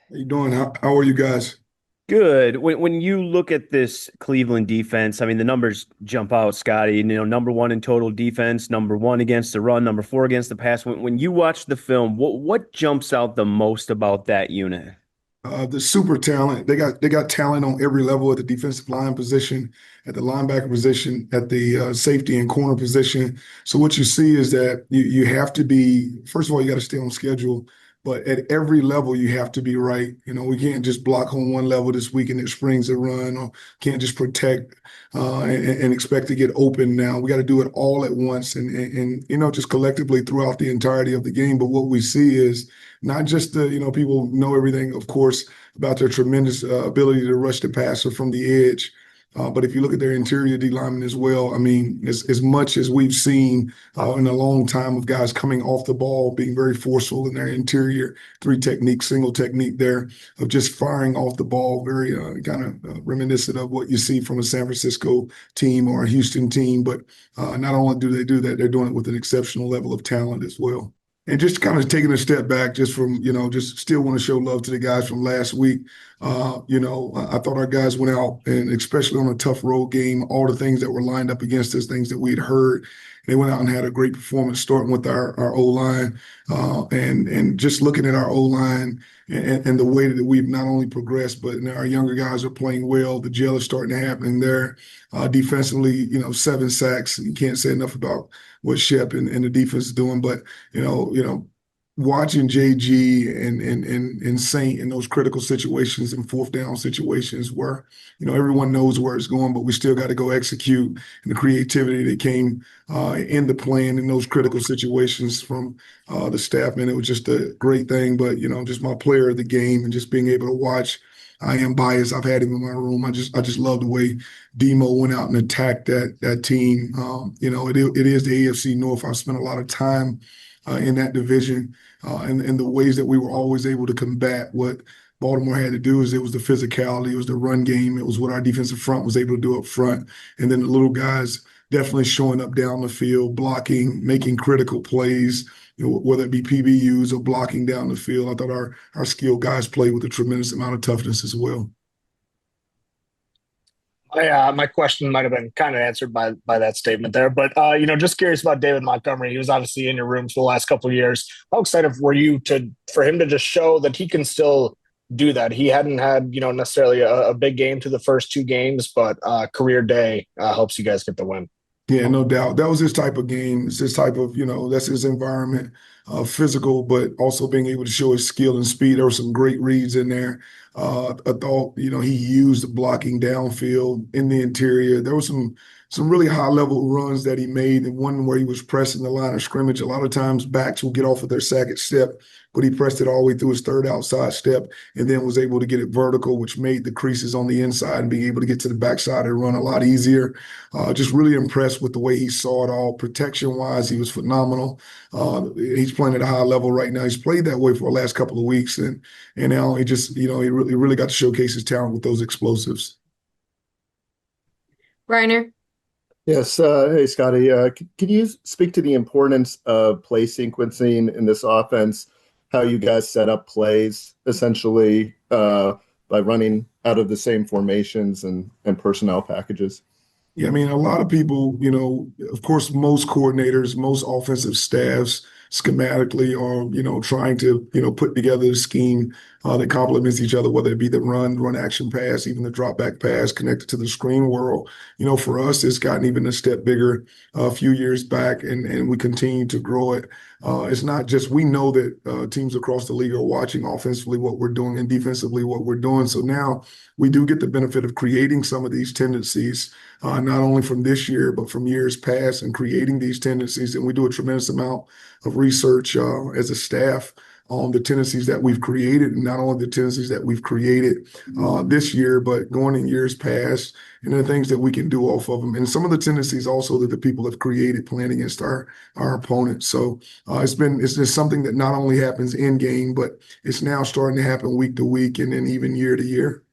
How you doing? How are you guys? Good. When you look at this Cleveland defense, I mean, the numbers jump out, Scotty. Number one in total defense, number one against the run, number four against the pass. When you watch the film, what jumps out the most about that unit? The super talent. They got talent on every level at the defensive line position, at the linebacker position, at the safety and corner position. So what you see is that you have to be, first of all, you got to stay on schedule, but at every level you have to be right. We can't just block on one level this week and it springs a run, or can't just protect and expect to get open. Now we got to do it all at once and just collectively throughout the entirety of the game. But what we see is not just people know everything, of course, about their tremendous ability to rush the passer from the edge. But if you look at their interior D linemen as well, I mean, as much as we've seen in a long time of guys coming off the ball, being very forceful in their interior three technique, single technique there of just firing off the ball, very kind of reminiscent of what you see from a San Francisco team or a Houston team. But not only do they do that, they're doing it with an exceptional level of talent as well. And just kind of taking a step back, just from, just still want to show love to the guys from last week. I thought our guys went out and especially on a tough road game, all the things that were lined up against us, things that we'd heard, they went out and had a great performance, starting with our O line, and just looking at our O line and the way that we've not only progressed, but now our younger guys are playing well. The gel is starting to happen there. Defensively, 7 sacks. You can't say enough about what Shep and the defense is doing, but watching JG and Saint in those critical situations and fourth down situations where, everyone knows where it's going, but we still got to go execute, and the creativity that came in the plan in those critical situations from the staff, man, it was just a great thing. But, just my player of the game and just being able to watch. I am biased. I've had him in my room. I just love the way Demo went out and attacked that team. It is the AFC North. I've spent a lot of time in that division, and the ways that we were always able to combat what Baltimore had to do is it was the physicality, it was the run game, it was what our defensive front was able to do up front, and then the little guys definitely showing up down the field, blocking, making critical plays. Whether it be PBUs or blocking down the field, I thought our skilled guys played with a tremendous amount of toughness as well. My question might have been kind of answered by that statement there, but just curious about David Montgomery. He was obviously in your room for the last couple of years. How excited were you to for him to just show that he can still do that? He hadn't had necessarily a big game to the first two games, but career day helps you guys get the win. Yeah, no doubt. That was his type of game. It's his type of, that's his environment, physical, but also being able to show his skill and speed. There were some great reads in there. I thought, he used blocking downfield in the interior. There was some really high level runs that he made, and one where he was pressing the line of scrimmage. A lot of times backs will get off of their second step, but he pressed it all the way through his third outside step and then was able to get it vertical, which made the creases on the inside and being able to get to the backside and run a lot easier. Just really impressed with the way he saw it all. Protection wise, he was phenomenal. He's playing at a high level right now. He's played that way for the last couple of weeks, and now he just, he really got to showcase his talent with those explosives. Reiner. Yes. Hey, Scotty. Can you speak to the importance of play sequencing in this offense? How you guys set up plays essentially by running out of the same formations and personnel packages? Yeah, I mean, a lot of people, of course, most coordinators, most offensive staffs schematically are, trying to, put together a scheme that complements each other, whether it be the run action pass, even the drop back pass connected to the screen world. For us, it's gotten even a step bigger a few years back, and we continue to grow it. It's not just, we know that teams across the league are watching offensively what we're doing and defensively what we're doing. So now we do get the benefit of creating some of these tendencies not only from this year, but from years past, and creating these tendencies. And we do a tremendous amount of research as a staff on the tendencies that we've created, and not only the tendencies that we've created this year, but going in years past, and the things that we can do off of them. And some of the tendencies also that the people have created playing against our opponents. So it's just something that not only happens in game, but it's now starting to happen week to week and then even year to year.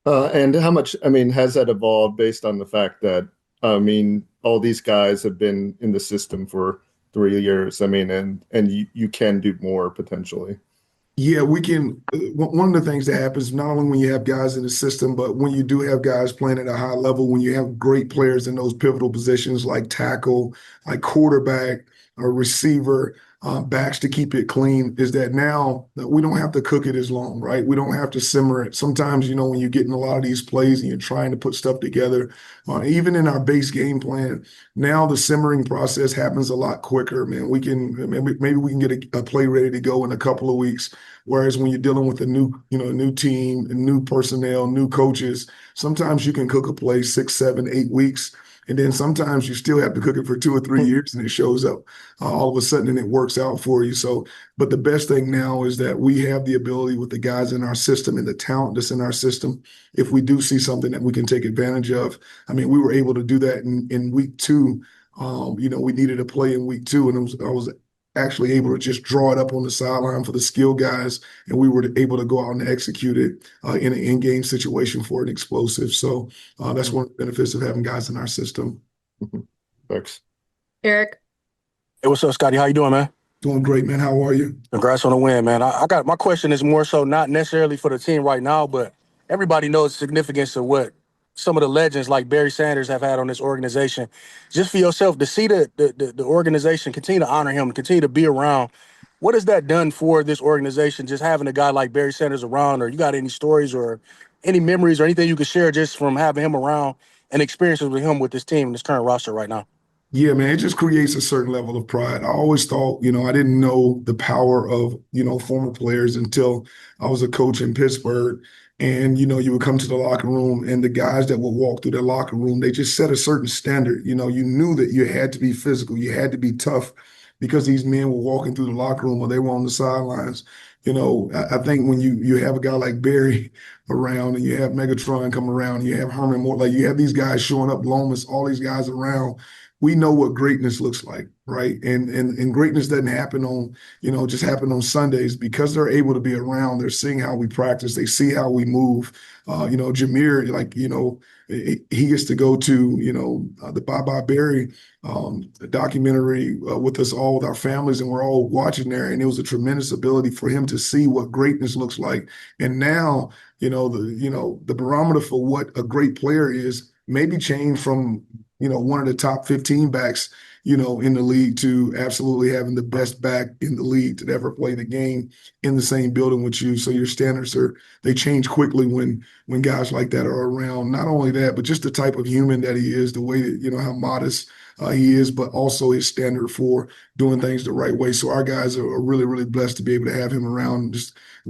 And how much, I mean, has that evolved based on the fact that, I mean, all these guys have been in the system for 3 years. I mean, and you can do more potentially. Yeah, we can. One of the things that happens not only when you have guys in the system, but when you do have guys playing at a high level, when you have great players in those pivotal positions like tackle, like quarterback or receiver, backs to keep it clean, is that now we don't have to cook it as long, right? We don't have to simmer it. Sometimes, when you're getting a lot of these plays and you're trying to put stuff together, even in our base game plan, now the simmering process happens a lot quicker, man. Maybe we can get a play ready to go in a couple of weeks. Whereas when you're dealing with a new team, new personnel, new coaches, sometimes you can cook a play 6, 7, 8 weeks. And then sometimes you still have to cook it for 2 or 3 years and it shows up all of a sudden and it works out for you. So, but the best thing now is that we have the ability with the guys in our system and the talent that's in our system. If we do see something that we can take advantage of, I mean, we were able to do that in week two. We needed a play in week two, and I was actually able to just draw it up on the sideline for the skill guys, and we were able to go out and execute it in an in-game situation for an explosive. So that's one of the benefits of having guys in our system. Thanks. Eric. Hey, what's up, Scotty? How you doing, man? Doing great, man. How are you? Congrats on the win, man. I got my question is more so not necessarily for the team right now, but everybody knows the significance of what some of the legends like Barry Sanders have had on this organization. Just for yourself to see the organization continue to honor him, continue to be around. What has that done for this organization? Just having a guy like Barry Sanders around, or you got any stories or any memories or anything you could share just from having him around and experiences with him with this team and this current roster right now? Yeah, man, it just creates a certain level of pride. I always thought, I didn't know the power of, former players until I was a coach in Pittsburgh. And, you would come to the locker room and the guys that would walk through the locker room, they just set a certain standard. You knew that you had to be physical, you had to be tough because these men were walking through the locker room or they were on the sidelines. I think when you have a guy like Barry around and you have Megatron come around, you have Herman Moore, like you have these guys showing up, Lomas, all these guys around, we know what greatness looks like, right? And greatness doesn't happen on, just happen on Sundays because they're able to be around. They're seeing how we practice. They see how we move. Jameer, he gets to go to, the Bye Bye Barry documentary with us all, with our families, and we're all watching there. And it was a tremendous ability for him to see what greatness looks like. And now, the barometer for what a great player is maybe changed from one of the top 15 backs, in the league to absolutely having the best back in the league to ever play the game in the same building with you. So your standards they change quickly when guys like that are around. Not only that, but just the type of human that he is, the way that, how modest he is, but also his standard for doing things the right way. So our guys are really, really blessed to be able to have him around,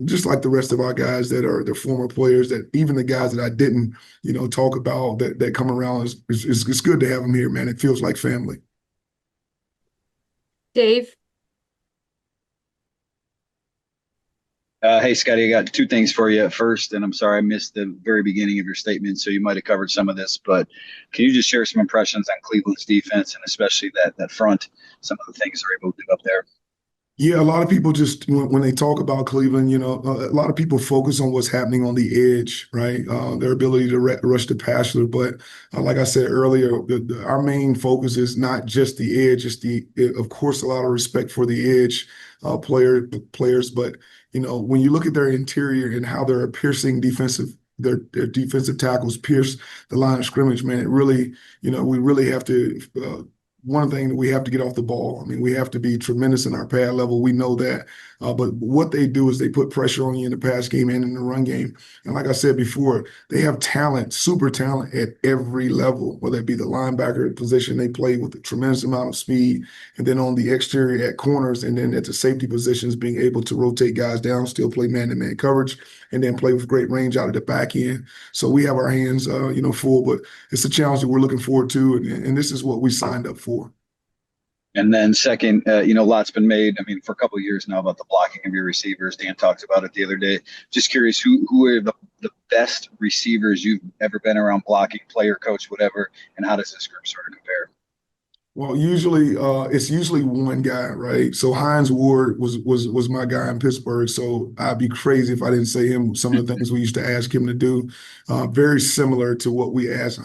just like the rest of our guys that are the former players, that even the guys that I didn't, talk about that come around. It's good to have them here, man. It feels like family. Dave. Hey, Scotty, I got two things for you at first, and I'm sorry I missed the very beginning of your statement, so you might have covered some of this, but can you just share some impressions on Cleveland's defense and especially that front, some of the things they're able to do up there? Yeah, a lot of people just when they talk about Cleveland, a lot of people focus on what's happening on the edge, right? Their ability to rush the passer. But like I said earlier, our main focus is not just the edge. Of course, a lot of respect for the edge players. But when you look at their interior and how they're piercing their defensive tackles pierce the line of scrimmage, man, it really, we really have to. One thing that we have to get off the ball. I mean, we have to be tremendous in our pad level. We know that. But what they do is they put pressure on you in the pass game and in the run game. And like I said before, they have talent, super talent at every level, whether it be the linebacker position, they play with a tremendous amount of speed. And then on the exterior at corners and then at the safety positions, being able to rotate guys down, still play man-to-man coverage, and then play with great range out of the back end. So we have our hands, full, but it's a challenge that we're looking forward to. And this is what we signed up for. And then second, lots been made, I mean, for a couple of years now about the blocking of your receivers. Dan talked about it the other day. Just curious, who are the best receivers you've ever been around blocking, player, coach, whatever, and how does this group sort of compare? Well, usually it's usually one guy, right? So Hines Ward was my guy in Pittsburgh. So I'd be crazy if I didn't say him some of the things we used to ask him to do. Very similar to what we asked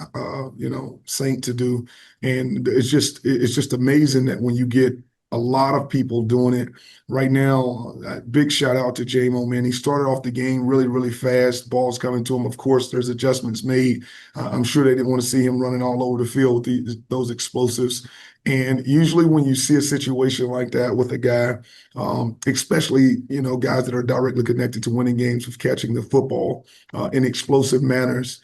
Saint to do. And it's just amazing that when you get a lot of people doing it right now. Big shout out to J-Mo, man. He started off the game really, really fast. Balls coming to him. Of course, there's adjustments made. I'm sure they didn't want to see him running all over the field with those explosives. And usually when you see a situation like that with a guy, especially, guys that are directly connected to winning games with catching the football in explosive manners,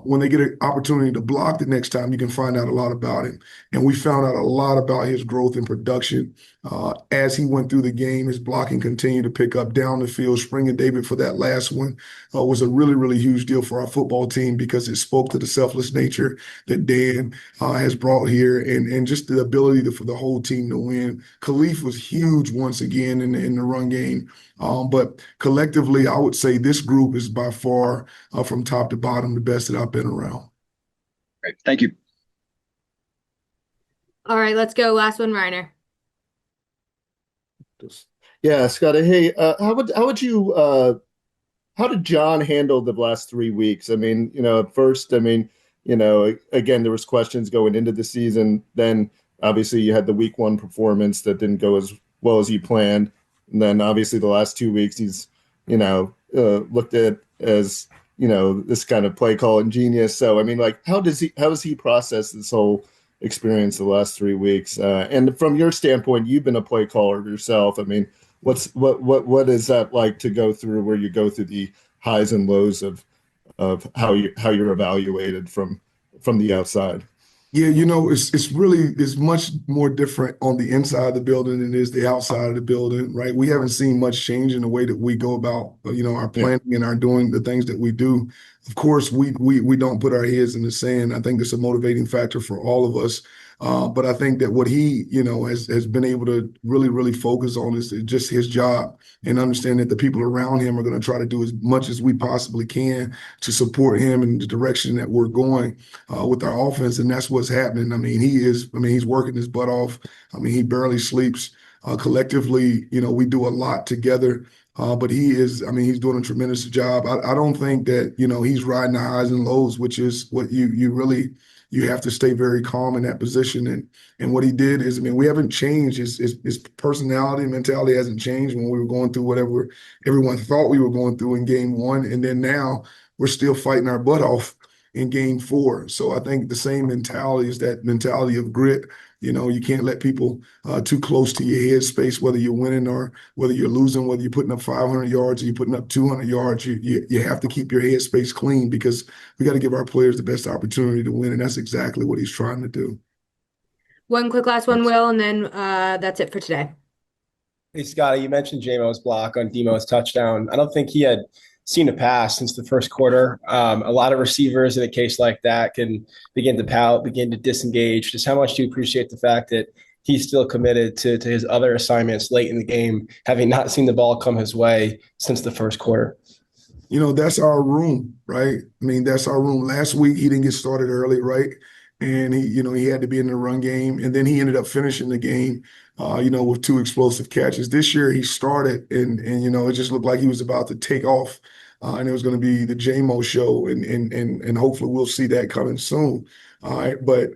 when they get an opportunity to block the next time, you can find out a lot about him. And we found out a lot about his growth in production. As he went through the game, his blocking continued to pick up down the field. Spring and David for that last one was a really, really huge deal for our football team because it spoke to the selfless nature that Dan has brought here and just the ability for the whole team to win. Khalif was huge once again in the run game. But collectively, I would say this group is by far, from top to bottom, the best that I've been around. Great. Thank you. All right, let's go. Last one, Reiner. Yeah, Scottie. Hey, how did John handle the last 3 weeks? I mean, at first, again, there was questions going into the season. Then obviously you had the week 1 performance that didn't go as well as you planned. And then obviously the last 2 weeks he's, looked at as, this kind of play calling genius. So, I mean, like, how has he processed this whole experience the last 3 weeks? And from your standpoint, you've been a play caller yourself. I mean, what is that like to go through where you go through the highs and lows of how you're evaluated from the outside? Yeah, it's much more different on the inside of the building than it is the outside of the building, right? We haven't seen much change in the way that we go about, our planning and our doing the things that we do. Of course, we don't put our heads in the sand. I think that's a motivating factor for all of us. But I think that what he, has been able to really, really focus on is just his job and understand that the people around him are going to try to do as much as we possibly can to support him in the direction that we're going with our offense. And that's what's happening. I mean, he's working his butt off. I mean, he barely sleeps. Collectively, we do a lot together. But he's doing a tremendous job. I don't think that, he's riding the highs and lows, which is what you have to stay very calm in that position. And what he did is, we haven't changed. His personality, mentality hasn't changed when we were going through whatever everyone thought we were going through in game 1. And then now we're still fighting our butt off in game 4. So I think the same mentality is that mentality of grit. You can't let people too close to your headspace, whether you're winning or whether you're losing, whether you're putting up 500 yards or you're putting up 200 yards. You have to keep your headspace clean because we got to give our players the best opportunity to win. And that's exactly what he's trying to do. One quick last one, Will, and then that's it for today. Hey, Scottie, you mentioned J-Mo's block on D-Mo's touchdown. I don't think he had seen a pass since the first quarter. A lot of receivers in a case like that can begin to pout, begin to disengage. Just how much do you appreciate the fact that he's still committed to his other assignments late in the game, having not seen the ball come his way since the first quarter? That's our room, right? I mean, that's our room. Last week, he didn't get started early, right? And he had to be in the run game. And then he ended up finishing the game, with 2 explosive catches. This year, he started and it just looked like he was about to take off. And it was going to be the J-Mo show, and hopefully we'll see that coming soon. All right, but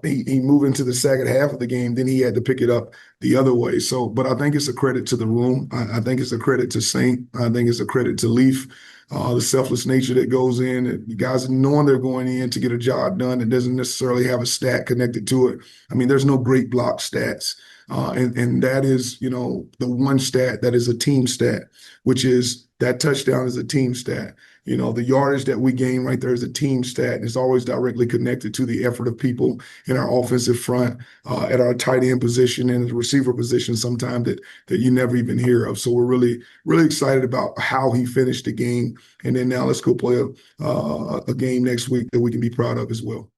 he moved into the second half of the game. Then he had to pick it up the other way. So, but I think it's a credit to the room. I think it's a credit to Saint. I think it's a credit to Leaf. The selfless nature that goes in, the guys knowing they're going in to get a job done. It doesn't necessarily have a stat connected to it. I mean, there's no great block stats. And that is, the one stat that is a team stat, which is that touchdown is a team stat. The yardage that we gain right there is a team stat. And it's always directly connected to the effort of people in our offensive front, at our tight end position and the receiver position sometimes that you never even hear of. So we're really, really excited about how he finished the game. And then now let's go play a game next week that we can be proud of as well.